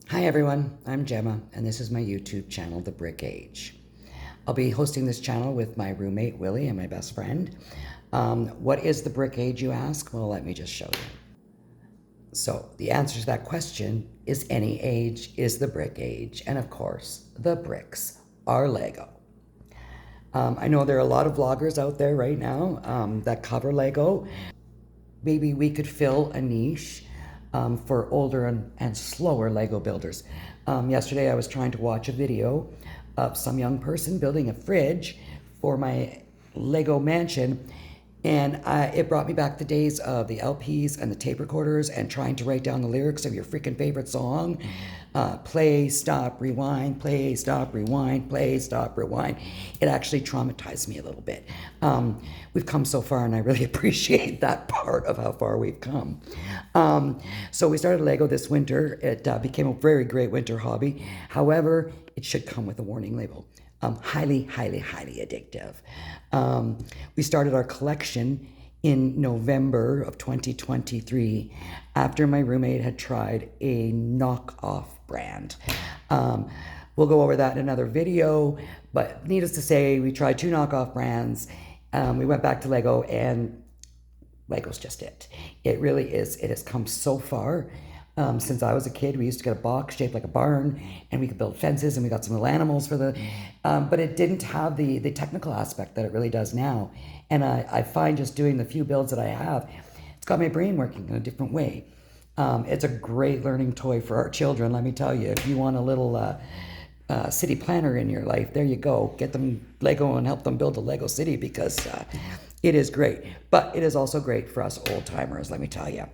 Hi everyone, I'm Gemma, and this is my YouTube channel, The Brick Age. I'll be hosting this channel with my roommate Willie and my best friend. What is the Brick Age, you ask? Well, let me just show you. So the answer to that question is any age is the Brick Age, and of course, the bricks are Lego. I know there are a lot of vloggers out there right now that cover Lego. Maybe we could fill a niche for older and slower Lego builders. Yesterday I was trying to watch a video of some young person building a fridge for my Lego mansion, and it brought me back the days of the LPs and the tape recorders and trying to write down the lyrics of your freaking favorite song. Play, stop, rewind, play, stop, rewind, play, stop, rewind. It actually traumatized me a little bit. We've come so far, and I really appreciate that part of how far we've come. So we started Lego this winter. It became a very great winter hobby. However, it should come with a warning label. Highly, highly, highly addictive. We started our collection in November of 2023 after my roommate had tried a knockoff brand. We'll go over that in another video, but needless to say, we tried two knockoff brands. We went back to Lego, and Lego's just it. It really is. It has come so far. Since I was a kid, we used to get a box shaped like a barn, and we could build fences, and we got some little animals for the, but it didn't have the technical aspect that it really does now. And I find just doing the few builds that I have, it's got my brain working in a different way. It's a great learning toy for our children, let me tell you. If you want a little city planner in your life, there you go. Get them Lego and help them build a Lego city, because it is great. But it is also great for us old timers, let me tell you.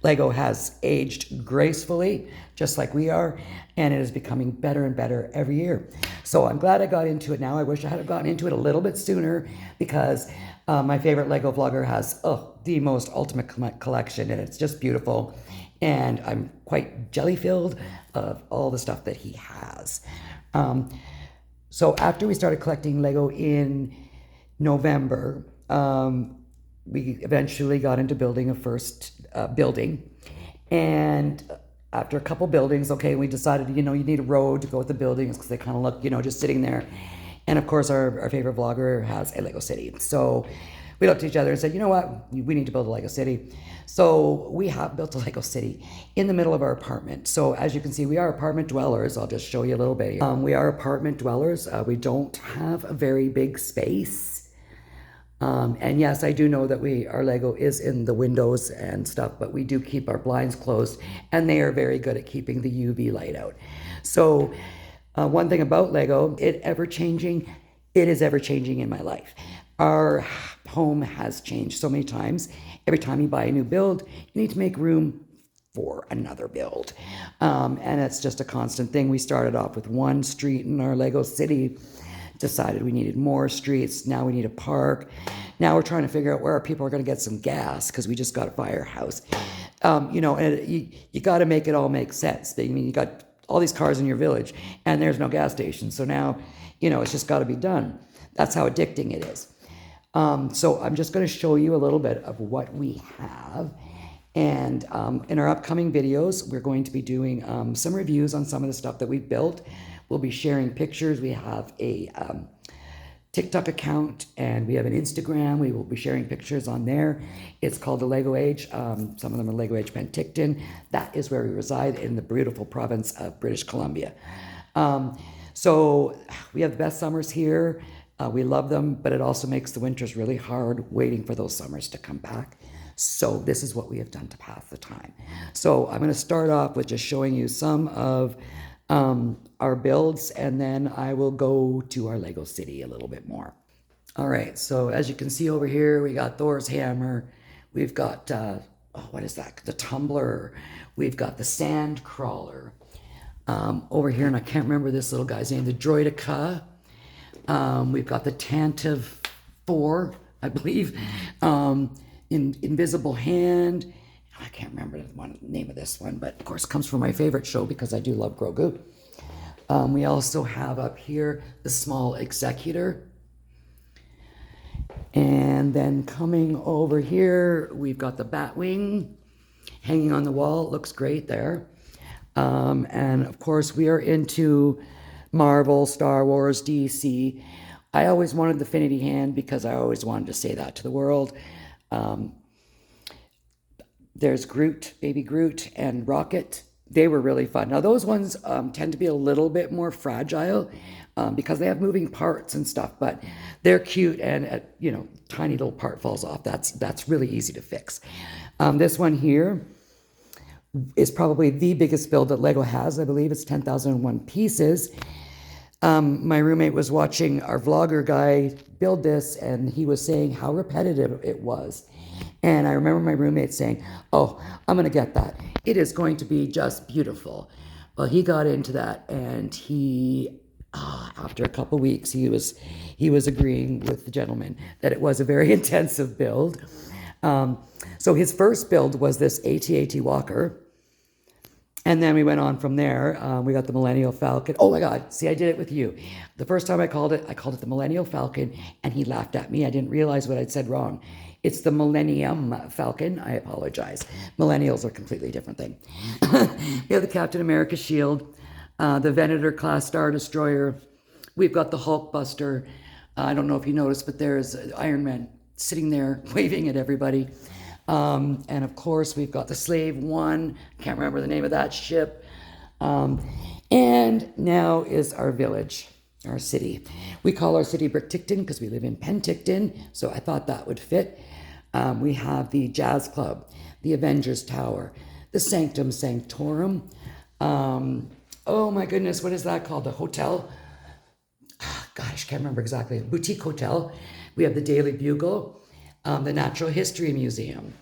Lego has aged gracefully, just like we are, and it is becoming better and better every year. So I'm glad I got into it now. I wish I had gotten into it a little bit sooner, because my favorite Lego vlogger has the most ultimate collection, and it's just beautiful. And I'm quite jelly-filled of all the stuff that he has. So after we started collecting Lego in November, we eventually got into building a first building. And after a couple buildings, okay, we decided, you need a road to go with the buildings because they kind of look, just sitting there. And of course, our favorite vlogger has a Lego city. So we looked at each other and said, you know what, we need to build a Lego city. So we have built a Lego city in the middle of our apartment. So as you can see, we are apartment dwellers. I'll just show you a little bit. We are apartment dwellers. We don't have a very big space. And yes, I do know that our Lego is in the windows and stuff, but we do keep our blinds closed, and they are very good at keeping the UV light out. So one thing about Lego, it is ever changing in my life. Our home has changed so many times. Every time you buy a new build, you need to make room for another build. And it's just a constant thing. We started off with one street in our Lego city, decided we needed more streets. Now we need a park. Now we're trying to figure out where our people are going to get some gas, because we just got a firehouse. And you got to make it all make sense. I mean, you got all these cars in your village, and there's no gas station. So now, it's just got to be done. That's how addicting it is. So I'm just going to show you a little bit of what we have. And in our upcoming videos, we're going to be doing some reviews on some of the stuff that we've built. We'll be sharing pictures. We have a TikTok account, and we have an Instagram. We will be sharing pictures on there. It's called The Lego Age. Some of them are Lego Age Penticton. That is where we reside, in the beautiful province of British Columbia. So we have the best summers here. We love them, but it also makes the winters really hard waiting for those summers to come back. So this is what we have done to pass the time. So I'm going to start off with just showing you some of our builds, and then I will go to our Lego city a little bit more. All right, so as you can see over here, we got Thor's hammer. We've got, what is that? The tumbler. We've got the sand crawler. Over here, and I can't remember this little guy's name, the Droideka. We've got the Tantive 4, I believe. Invisible Hand. I can't remember the name of this one, but of course it comes from my favorite show, because I do love Grogu. We also have up here the Small Executor. And then coming over here, we've got the Batwing hanging on the wall. It looks great there. And of course, we are into Marvel, Star Wars, DC. I always wanted the Infinity Hand because I always wanted to say that to the world. There's Groot, Baby Groot, and Rocket. They were really fun. Now, those ones tend to be a little bit more fragile because they have moving parts and stuff, but they're cute, and tiny little part falls off. That's really easy to fix. This one here is probably the biggest build that Lego has. I believe it's 10,001 pieces. My roommate was watching our vlogger guy build this, and he was saying how repetitive it was. And I remember my roommate saying, "Oh, I'm going to get that. It is going to be just beautiful." Well, he got into that, and after a couple weeks, he was agreeing with the gentleman that it was a very intensive build. So his first build was this AT-AT Walker. And then we went on from there. We got the Millennial Falcon. Oh my God, see, I did it with you. The first time I called it the Millennial Falcon, and he laughed at me. I didn't realize what I'd said wrong. It's the Millennium Falcon. I apologize. Millennials are a completely different thing. We have the Captain America shield, the Venator class Star Destroyer. We've got the Hulk Buster. I don't know if you noticed, but there's Iron Man sitting there waving at everybody. And of course, we've got the Slave One. I can't remember the name of that ship. And now is our village, our city. We call our city Brickticton because we live in Penticton, so I thought that would fit. We have the Jazz Club, the Avengers Tower, the Sanctum Sanctorum. Oh my goodness, what is that called? The hotel? Gosh, can't remember exactly. Boutique Hotel. We have the Daily Bugle, the Natural History Museum.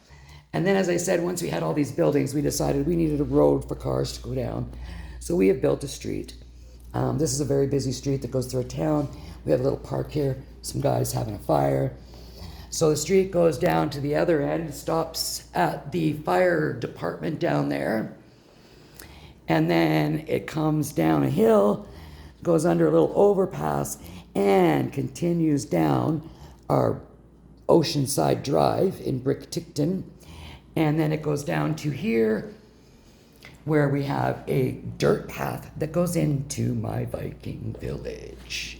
And then, as I said, once we had all these buildings, we decided we needed a road for cars to go down. So we have built a street. This is a very busy street that goes through a town. We have a little park here, some guys having a fire. So the street goes down to the other end, stops at the fire department down there. And then it comes down a hill, goes under a little overpass, and continues down our Oceanside Drive in Brickticton. And then it goes down to here, where we have a dirt path that goes into my Viking village.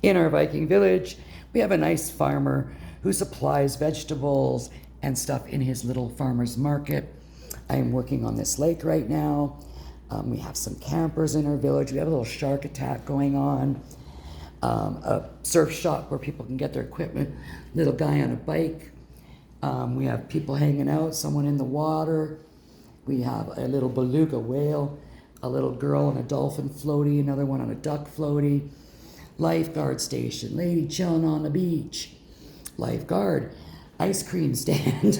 In our Viking village, we have a nice farmer who supplies vegetables and stuff in his little farmer's market. I am working on this lake right now. We have some campers in our village. We have a little shark attack going on. A surf shop where people can get their equipment. Little guy on a bike. We have people hanging out, someone in the water. We have a little beluga whale, a little girl on a dolphin floaty, another one on a duck floaty. Lifeguard station, lady chilling on the beach. Lifeguard, ice cream stand.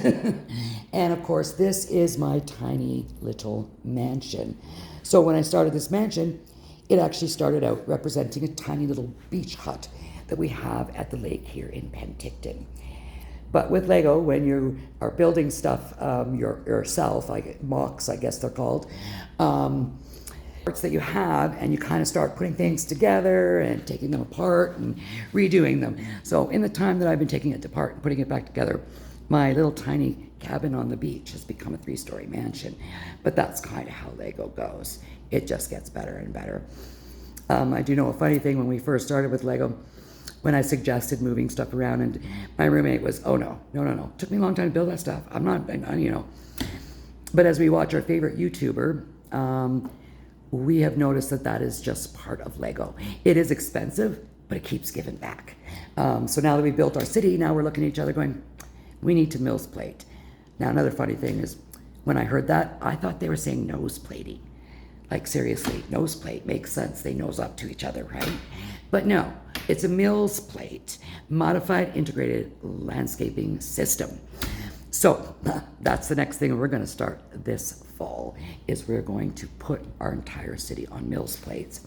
And of course, this is my tiny little mansion. So when I started this mansion, it actually started out representing a tiny little beach hut that we have at the lake here in Penticton. But with Lego, when you are building stuff yourself, like mocks, I guess they're called, parts that you have, and you kind of start putting things together and taking them apart and redoing them. So in the time that I've been taking it apart and putting it back together, my little tiny cabin on the beach has become a 3-story mansion. But that's kind of how Lego goes. It just gets better and better. I do know a funny thing when we first started with Lego, when I suggested moving stuff around, and my roommate was, "Oh, no. Took me a long time to build that stuff. I'm not. But as we watch our favorite YouTuber, we have noticed that is just part of Lego. It is expensive, but it keeps giving back. So now that we've built our city, now we're looking at each other going, we need to Mills plate. Now, another funny thing is, when I heard that, I thought they were saying nose plating. Like, seriously, nose plate makes sense. They nose up to each other, right? But no, it's a Mills plate, modified integrated landscaping system. So that's the next thing we're going to start this fall, is we're going to put our entire city on Mills plates.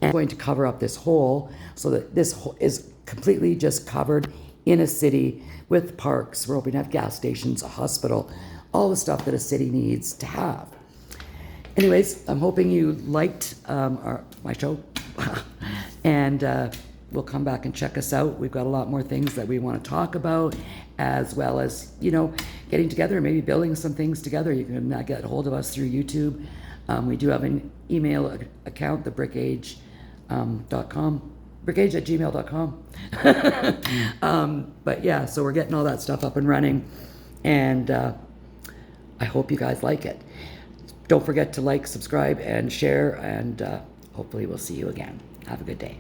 And we're going to cover up this hole so that this hole is completely just covered in a city with parks. We're hoping to have gas stations, a hospital, all the stuff that a city needs to have. Anyways, I'm hoping you liked my show. And we'll come back and check us out. We've got a lot more things that we want to talk about, as well as, getting together and maybe building some things together. You can get a hold of us through YouTube. We do have an email account, thebrickage.com, brickage@gmail.com. But yeah, so we're getting all that stuff up and running, and I hope you guys like it. Don't forget to like, subscribe, and share, and hopefully we'll see you again. Have a good day.